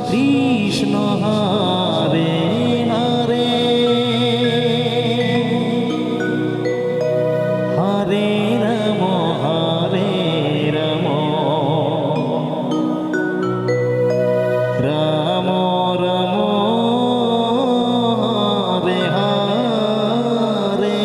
Krishna Hare Hare Hare Ram Ram Ram Hare Hare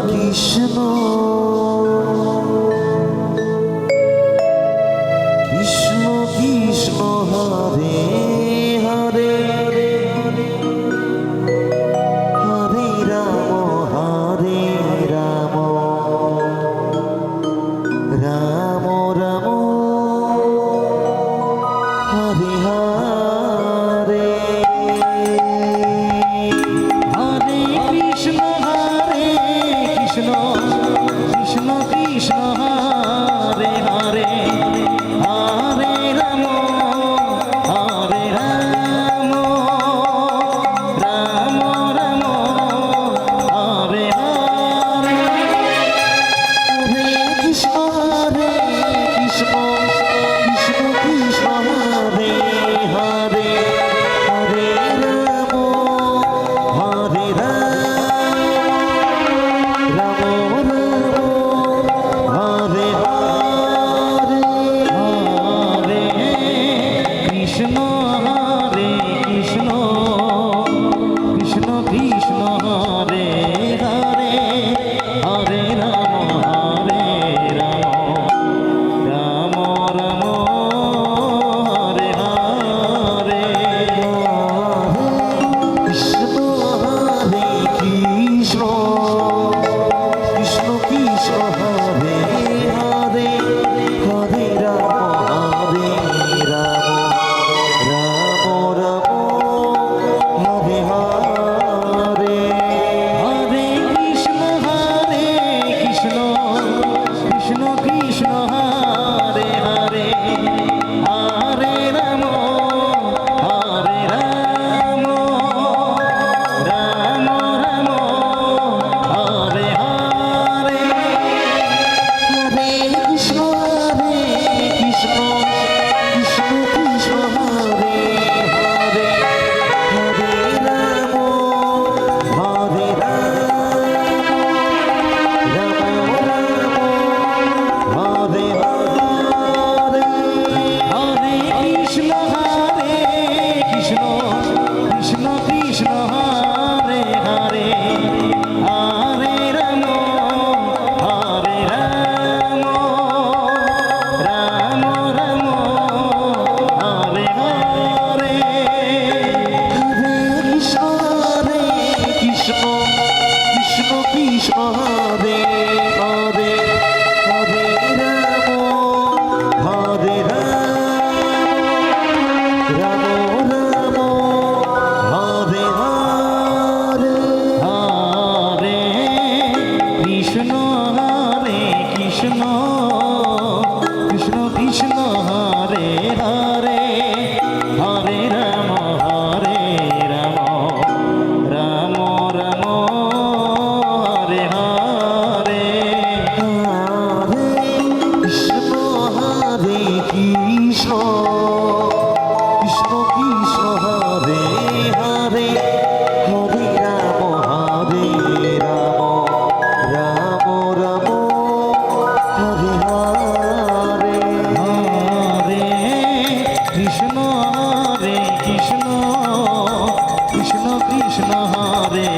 Krishna Krishna Krishna Hare Hare Hare Ram Ram Ram Hare Hare Hare Krishna Krishna Krishna Krishna Hare Hare Hare Ram Ram Ram Hare Hare Hare Krishna Krishna Krishna Krishna Hare Hare Hare Ram Hare Ram Hare Hare Hare Krishna Krishna Krishna Krishna Hare Hare Hare Ram Ram Ram Hare Hare Krishna Krishna Krishna Krishna Hare Hare Hare Ram Ram Hare Hare Hare Krishna Krishna Krishna Krishna Hare Hare Hare Ram Ram Ram Hare Hare Hare Krishna Krishna Krishna Krishna Hare Hare Hare Ram Hare Ram Hare Hare Hare Krishna Krishna Krishna Krishna Hare Hare Hare Ram Ram Ram Hare Hare Hare Krishna Krishna Krishna Krishna Hare Hare Hare Ram Ram Ram Hare Hare Hare Krishna Krishna Krishna Krishna Hare Hare Hare Ram Ram Ram Hare Hare Hare Krishna Krishna Krishna Krishna Hare Hare Hare Ram Ram Ram Hare Hare Hare Krishna Krishna Krishna Krishna Hare